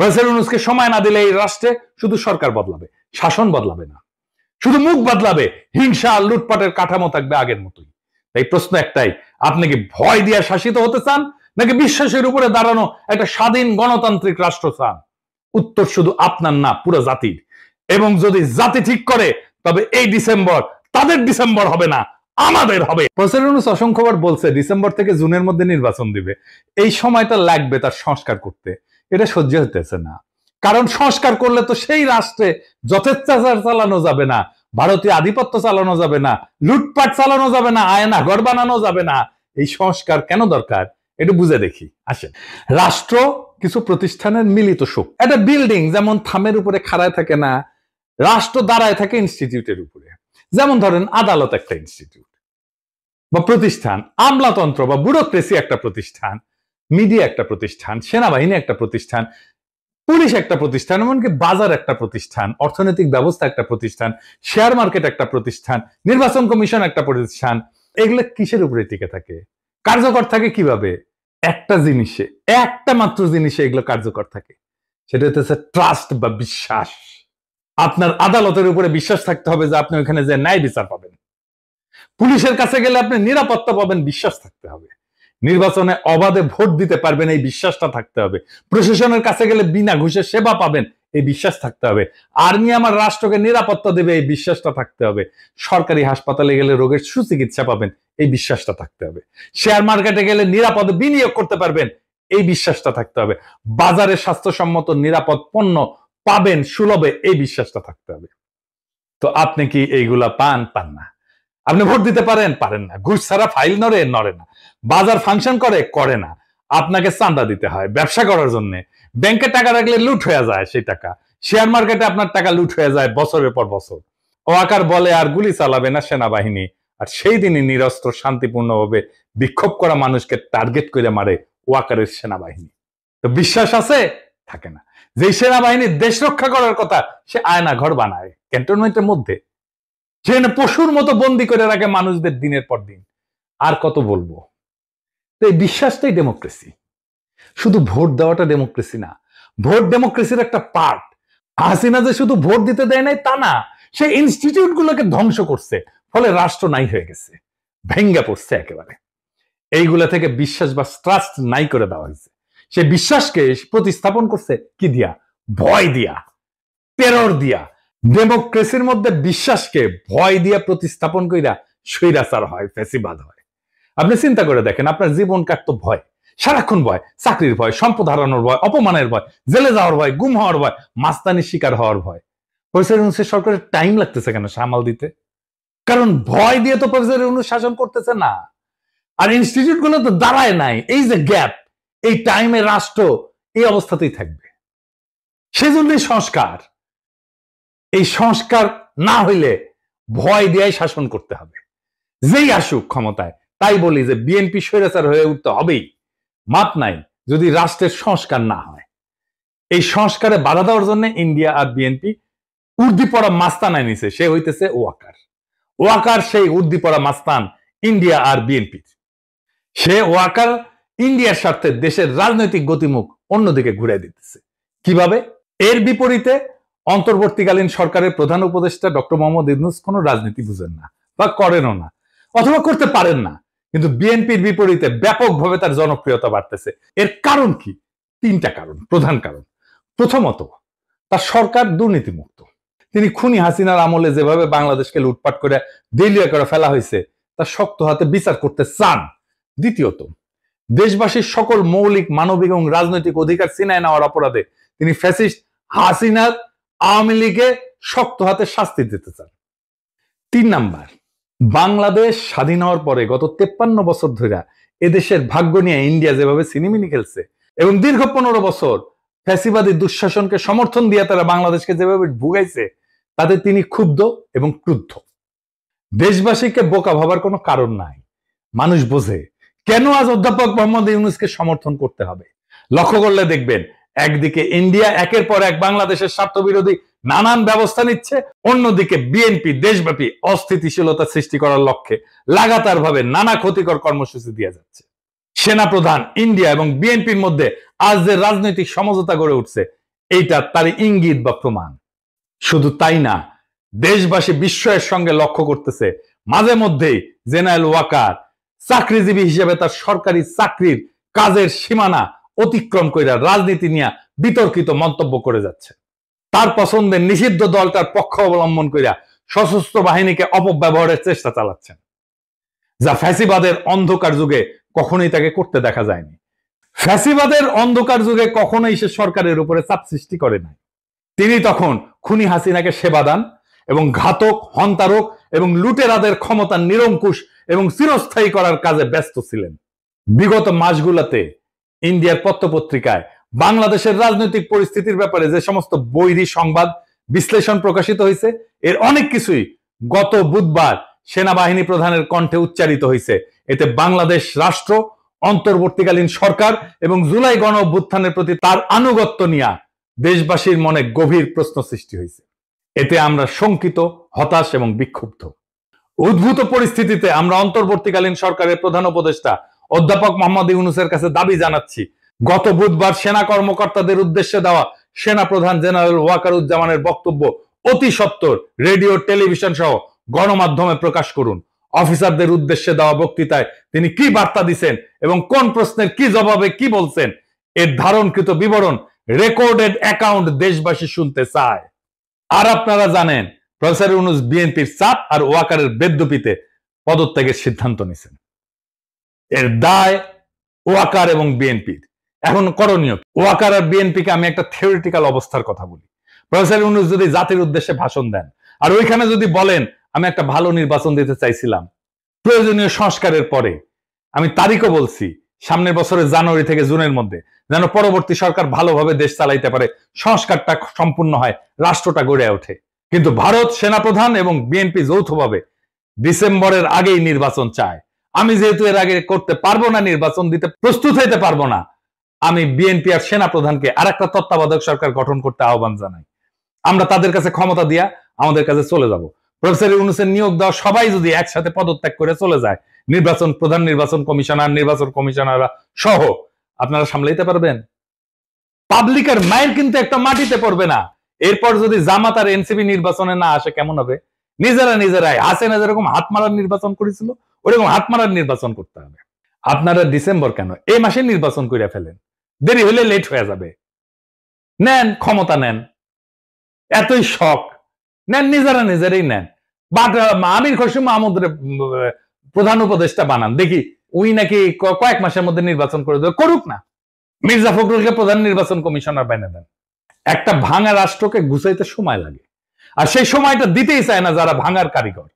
Professor ইউনূসকে সময় না দিলে এই রাষ্ট্রে শুধু সরকার বদলাবে, শাসন বদলাবে না, শুধু মুখ বদলাবে, হিংসা আর লুটপাটের কাঠামো থাকবে আগের মতোই। তাই প্রশ্ন একটাই, আপনি কি ভয় দিয়ে শাসিত হতে চান নাকি বিশ্বাসের উপরে দাঁড়ানো একটা স্বাধীন গণতান্ত্রিক রাষ্ট্র চান? উত্তর শুধু আপনার না, পুরো জাতির। এবং যদি জাতি ঠিক করে তবে এই ডিসেম্বর তাদের ডিসেম্বর হবে না, আমাদের হবে। প্রফেসর ইউনূস অসংখ্যবার বলছে ডিসেম্বর থেকে জুনের মধ্যে নির্বাচন দিবে। এই সময়টা লাগবে তার সংস্কার করতে, এটা সহ্য হতেছে না। কারণ সংস্কার করলে তো সেই রাষ্ট্রে যথেচ্ছাচার চালানো যাবে না, ভারতীয় আধিপত্য চালানো যাবে না, লুটপাট চালানো যাবে না, আয়না ঘর বানানো যাবে না। এই সংস্কার কেন দরকার একটু বুঝে দেখি। আসেন, রাষ্ট্র কিছু প্রতিষ্ঠানের মিলিত সুখ। একটা বিল্ডিং যেমন থামের উপরে খাড়ায় থাকে না, রাষ্ট্র দাঁড়ায় থাকে ইনস্টিটিউটের উপরে। যেমন ধরেন আদালত একটা ইনস্টিটিউট বা প্রতিষ্ঠান, আমলাতন্ত্র বা ব্যুরোক্রেসি একটা প্রতিষ্ঠান, মিডিয়া একটা প্রতিষ্ঠান, সেনাবাহিনী একটা প্রতিষ্ঠান, পুলিশ একটা প্রতিষ্ঠান, এমনকি বাজার একটা প্রতিষ্ঠান, অর্থনৈতিক ব্যবস্থা একটা প্রতিষ্ঠান, শেয়ার মার্কেট একটা প্রতিষ্ঠান, নির্বাচন কমিশন একটা প্রতিষ্ঠান। এগুলো কিসের উপরে টিকে থাকে, কার্যকর থাকে কিভাবে? একটা জিনিসে, একটা মাত্র জিনিসে এগুলো কার্যকর থাকে, সেটা হচ্ছে ট্রাস্ট বা বিশ্বাস। আপনার আদালতের উপরে বিশ্বাস থাকতে হবে যে আপনি ওখানে যে ন্যায় বিচার পাবেন। পুলিশের কাছে গেলে আপনি নিরাপত্তা পাবেন, বিশ্বাস থাকতে হবে। নির্বাচনে অবাধে ভোট দিতে পারবেন, এই বিশ্বাসটা থাকতে হবে। প্রশাসনের কাছে গেলে বিনা ঘুষে সেবা পাবেন, এই বিশ্বাস থাকতে হবে। আর্মি আমার রাষ্ট্রকে নিরাপত্তা দেবে, এই বিশ্বাসটা থাকতে হবে। সরকারি হাসপাতালে গেলে রোগের সুচিকিৎসা পাবেন, এই বিশ্বাসটা থাকতে হবে। শেয়ার মার্কেটে গেলে নিরাপদে বিনিয়োগ করতে পারবেন, এই বিশ্বাসটা থাকতে হবে। বাজারে স্বাস্থ্যসম্মত নিরাপদ পণ্য পাবেন সুলভে, এই বিশ্বাসটা থাকতে হবে। তো আপনি কি এইগুলা পান? পান না। আপনি ভোট দিতে পারেন? পারেন না। ঘুষ ছাড়া ফাইল নড়ে না। বাজার ফাংশন করে না। আপনাকে চাঁদা দিতে হয় ব্যবসা করার জন্য। ব্যাংকে টাকা রাখলে লুট হয়ে যায় সেই টাকা। শেয়ার মার্কেটে আপনার টাকা লুট হয়ে যায় বছরের পর বছর। ওয়াকার বলে আর গুলি চালাবে না সেনাবাহিনী, আর সেই দিনই নিরস্ত্র শান্তিপূর্ণভাবে বিক্ষোভ করা মানুষকে টার্গেট করে মারে ওয়াকারের সেনাবাহিনী। তো বিশ্বাস আছে? থাকে না। যে সেনাবাহিনী দেশ রক্ষা করার কথা, সে আয়না ঘর বানায় ক্যান্টনমেন্টের মধ্যে, সেখানে পশুর মতো বন্দি করে রাখে মানুষদের দিনের পর দিন। আর কত বলবো? তো এই বিশ্বাসটাই ডেমোক্রেসি। শুধু ভোট দেওয়াটা ডেমোক্রেসি না, ভোট ডেমোক্রেসির একটা পার্ট। হাসিনা যে শুধু ভোট দিতে দেয় নাই তা না, সে ইনস্টিটিউট গুলোকে ধ্বংস করছে, ফলে রাষ্ট্র নাই হয়ে গেছে, ভেঙ্গে পড়ছে একেবারে। এইগুলা থেকে বিশ্বাস বা ট্রাস্ট নাই করে দেওয়া হয়েছে। সে বিশ্বাসকে প্রতিস্থাপন করছে কি দিয়া? ভয় দিয়া, টেরর দিয়া। ডেমোক্রেসির মধ্যে বিশ্বাসকে ভয় দিয়া প্রতিস্থাপন কইরা স্বৈরাচার হয়, ফ্যাসিবাদ হয়। আপনি চিন্তা করে দেখেন, আপনার জীবন কাটতো ভয়, সারাক্ষণ ভয়, চাকরির ভয়, সম্পদ হারানোর ভয়, অপমানের ভয়, জেলে যাওয়ার ভয়, গুম হওয়ার ভয়, মাস্তানির শিকার হওয়ার ভয়। প্রফেসর ইউনূসের সরকারের টাইম লাগতেছে কেন সামাল দিতে? কারণ ভয় দিয়ে তো প্রফেসর ইউনূস শাসন করতেছে না, আর ইনস্টিটিউট গুলো তো দাঁড়ায় নাই। এই যে গ্যাপ, এই টাইমে রাষ্ট্র এই অবস্থাতেই থাকবে। সেজন্যই সংস্কার। এই সংস্কার না হইলে ভয় দিয়ে শাসন করতে হবে, যেই আসুক ক্ষমতায়। তাই বলি যে বিএনপি স্বৈরাচার হয়ে উঠতে হবেই, মাপ নাই যদি রাষ্ট্রের সংস্কার না হয়। এই সংস্কারে বাধা দেওয়ার জন্য ইন্ডিয়া আর বিএনপি উর্দি পড়া মাস্তান আনিছে, সে হইতেছে ওয়াকার। ওয়াকার সেই উর্দি পড়া মাস্তান ইন্ডিয়া আর বিএনপির। সে ওয়াকার ইন্ডিয়ার স্বার্থে দেশের রাজনৈতিক গতিমুখ অন্যদিকে ঘুরে দিতেছে। কিভাবে? এর বিপরীতে অন্তর্বর্তীকালীন সরকারের প্রধান উপদেষ্টা ডক্টর মোহাম্মদ ইউনূস কোন রাজনীতি বুঝেন না বা করেনও না, অথবা করতে পারেন না। কিন্তু বিএনপির বিপরীতে ব্যাপকভাবে তার জনপ্রিয়তা বাড়তেছে। এর কারণ কি? তিনটা কারণ, প্রধান কারণ। প্রথমত, তার সরকার দুর্নীতিমুক্ত। তিনি খুনি হাসিনার আমলে যেভাবে বাংলাদেশকে লুটপাট করে দেউলিয়া করে ফেলা হয়েছে, তা শক্ত হাতে বিচার করতে চান। দ্বিতীয়ত, দেশবাসীর সকল মৌলিক মানবিক এবং রাজনৈতিক অধিকার ছিনায় নেওয়ার অপরাধে তিনি ফ্যাসিস্ট হাসিনার আওয়ামী লীগে শক্ত হাতে শাস্তি দিতে চান। 3 নাম্বার, বাংলাদেশ স্বাধীন হওয়ার পরে গত 53 বছর ধরে এদেশের ভাগ্য নিয়ে ইন্ডিয়া যেভাবে সিনেমিনি খেলছে এবং দীর্ঘ 15 বছর ফ্যাসিবাদী দুঃশাসনকে সমর্থন দিয়ে তারা বাংলাদেশকে যেভাবে ভুগাইছে, তাতে তিনি ক্ষুব্ধ এবং ক্রুদ্ধ। দেশবাসীকে বোকা ভাবার কোনো কারণ নাই। মানুষ বোঝে কেন আজ অধ্যাপক মোহাম্মদ ইউনূসকে সমর্থন করতে হবে। লক্ষ্য করলে দেখবেন, একদিকে ইন্ডিয়া একের পর এক বাংলাদেশের স্বার্থ বিরোধী নানান ব্যবস্থা নিচ্ছে, অন্যদিকে বিএনপি দেশব্যাপী অস্থিতিশীলতা সৃষ্টি করার লক্ষ্যে লাগাতার ভাবে নানা ক্ষতিকর কর্মসূচি দিয়ে যাচ্ছে। সেনাপ্রধান, ইন্ডিয়া এবং বিএনপির মধ্যে আজ যে রাজনৈতিক সমঝোতা গড়ে উঠছে, এইটা তার ইঙ্গিত বা প্রমাণ। শুধু তাই না, দেশবাসী বিস্ময়ের সঙ্গে লক্ষ্য করতেছে মাঝে মধ্যেই জেনারেল ওয়াকার চাকরিজীবী হিসেবে তার সরকারি চাকরির কাজের সীমানা অতিক্রম করে রাজনীতি নিয়ে বিতর্কিত মন্তব্য করে যাচ্ছে। তার পছন্দের নিষিদ্ধ দলটার পক্ষ অবলম্বন করিয়া সশস্ত্র বাহিনীকে অপব্যবহারের চেষ্টা চালাচ্ছেন, যা ফ্যাসিবাদের অন্ধকার যুগে কখনোই তাকে করতে দেখা যায়নি। ফ্যাসিবাদের অন্ধকার যুগে কখনোই সে সরকারের উপরে চাপ সৃষ্টি করে নাই। তিনি তখন খুনি হাসিনাকে সেবা দান এবং ঘাতক, হন্তারক এবং লুটেরাদের ক্ষমতা নিরঙ্কুশ এবং চিরস্থায়ী করার কাজে ব্যস্ত ছিলেন। বিগত মাসগুলোতে ইন্ডিয়ার পত্রপত্রিকায় বাংলাদেশের রাজনৈতিক পরিস্থিতির ব্যাপারে যে সমস্ত বৈরী সংবাদ বিশ্লেষণ প্রকাশিত হয়েছে, এর অনেক কিছুই গত বুধবার সেনাবাহিনী প্রধানের কণ্ঠে উচ্চারিত হয়েছে। এতে বাংলাদেশ রাষ্ট্র, অন্তর্বর্তীকালীন সরকার এবং জুলাই গণ অভ্যুত্থানের প্রতি তার আনুগত্য নিয়ে দেশবাসীর মনে গভীর প্রশ্ন সৃষ্টি হয়েছে। এতে আমরা শঙ্কিত, হতাশ এবং বিক্ষুব্ধ। উদ্ভূত পরিস্থিতিতে আমরা অন্তর্বর্তীকালীন সরকারের প্রধান উপদেষ্টা অধ্যাপক মোহাম্মদ ইউনূসের কাছে দাবি জানাচ্ছি, গত বুধবার সেনা কর্মকর্তাদের উদ্দেশ্যে দেওয়া সেনা প্রধান জেনারেল ওয়াকারুজ্জামানের বক্তব্য অতি সত্বর রেডিও, টেলিভিশন সহ গণমাধ্যমে প্রকাশ করুন। অফিসারদের উদ্দেশ্যে দেওয়া বক্তৃতায় তিনি কি বার্তা দিচ্ছেন এবং কোন প্রশ্নের কি জবাবে কি বলছেন, এর ধারণকৃত বিবরণ, রেকর্ডেড অ্যাকাউন্ট দেশবাসী শুনতে চায়। আর আপনারা জানেন প্রফেসর ইউনূস বিএনপির চাপ আর ওয়াকারের বেদ্যুপিতে পদত্যাগের সিদ্ধান্ত নিয়েছেন। এর দায় ওয়াকার এবং বিএনপির। এখন করণীয়, ওয়াকার আর বিএনপিকে আমি একটা থিওরিটিক্যাল অবস্থার কথা বলি। প্রফেসর ইউনূস যদি জাতির উদ্দেশ্যে ভাষণ দেন আর ওইখানে যদি বলেন আমি একটা ভালো নির্বাচন দিতে চাইছিলাম প্রয়োজনীয় সংস্কারের পরে, আমি তারিখও বলছি সামনের বছরের জানুয়ারি থেকে জুনের মধ্যে, যেন পরবর্তী সরকার ভালোভাবে দেশ চালাইতে পারে, সংস্কারটা সম্পূর্ণ হয়, রাষ্ট্রটা গড়ে ওঠে। কিন্তু ভারত সেনাপ্রধান এবং বিএনপি যৌথভাবে ডিসেম্বরের আগেই নির্বাচন চায়। আমি যেহেতু এর আগে করতে পারবো না, নির্বাচন দিতে প্রস্তুত হইতে পারবো না, আমি বিএনপি আর সেনাপ্রধানকে আর একটা তত্ত্বাবধায়ক সরকার গঠন করতে আহ্বান জানাই। আমরা তাদের কাছে ক্ষমতা দিয়া আমাদের কাছে চলে যাব। প্রফেসর ইউনূসের নিয়োগ দেওয়া সবাই যদি একসাথে পদত্যাগ করে চলে যায়, নির্বাচন প্রধান, নির্বাচন কমিশনার, নির্বাচন কমিশনাররা সহ, আপনারা সামলাইতে পারবেন? পাবলিকের মায়ের কিন্তু একটা মাটিতে পড়বে না। এরপর যদি জামাত আর এনসিপি নির্বাচনে না আসে কেমন হবে? নিজেরাই হাসিনা যেরকম হাত মারার নির্বাচন করেছিল ওরকম হাত মারার নির্বাচন করতে হবে। আপনারা ডিসেম্বর কেন, এই মাসে নির্বাচন করে ফেলেন, দেরি হলে লেট হয়ে যাবে। নেন ক্ষমতা, নেন, এতই শখ নেন, নিজেরাই নেন। বাট আমির খসরু মাহমুদের প্রধান উপদেষ্টা বানান, দেখি উই নাকি কয়েক মাসের মধ্যে নির্বাচন করে দেবে, করুক না। মির্জা ফখরুলকে প্রধান নির্বাচন কমিশনার বানিয়ে দেন। একটা ভাঙা রাষ্ট্রকে গুছাইতে সময় লাগে, আর সেই সময়টা দিতেই চায় না যারা ভাঙার কারিগর।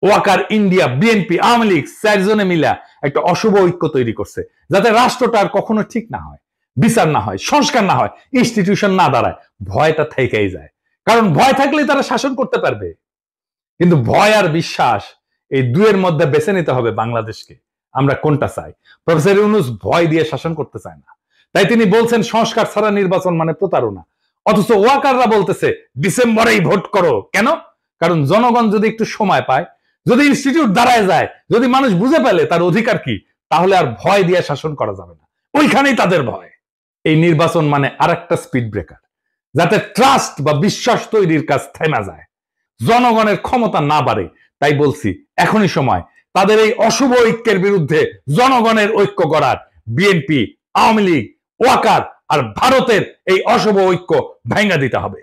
ওয়াকার, ইন্ডিয়া, বিএনপি, আওয়ামী লীগ চারজনে মিলা একটা অশুভ ঐক্য তৈরি করছে, যাতে রাষ্ট্রটা আর কখনো ঠিক না হয়, বিচার না হয়, সংস্কার না হয়, ইনস্টিটিউশন না দাঁড়ায়। ভয়টা থেকেই যায়, কারণ ভয় থাকলেই তারা শাসন করতে পারবে। কিন্তু ভয় আর বিশ্বাস, এই দুয়ের মধ্যে বেছে নিতে হবে বাংলাদেশকে, আমরা কোনটা চাই। প্রফেসর ইউনূস ভয় দিয়ে শাসন করতে চায় না, তাই তিনি বলছেন সংস্কার ছাড়া নির্বাচন মানে প্রতারণা। অথচ ওয়াকাররা বলতেছে ডিসেম্বরেই ভোট করো। কেন? কারণ জনগণ যদি একটু সময় পায়, যদি ইনস্টিটিউট দাঁড়ায় যায়, যদি মানুষ বুঝে পেলে তার অধিকার কি, তাহলে আর ভয় দিয়ে শাসন করা যাবে না। ওইখানেই তাদের ভয়। এই নির্বাচন মানে আরেকটা স্পিড ব্রেকার, যাতে ট্রাস্ট বা বিশ্বাস তৈরির কাজ থেমে যায়, জনগণের ক্ষমতা না বাড়ে। তাই বলছি এখনই সময় তাদের এই অশুভ ঐক্যের বিরুদ্ধে জনগণের ঐক্য গড়ার। বিএনপি, আওয়ামী লীগ, ওয়াকার আর ভারতের এই অশুভ ঐক্য ভেঙে দিতে হবে।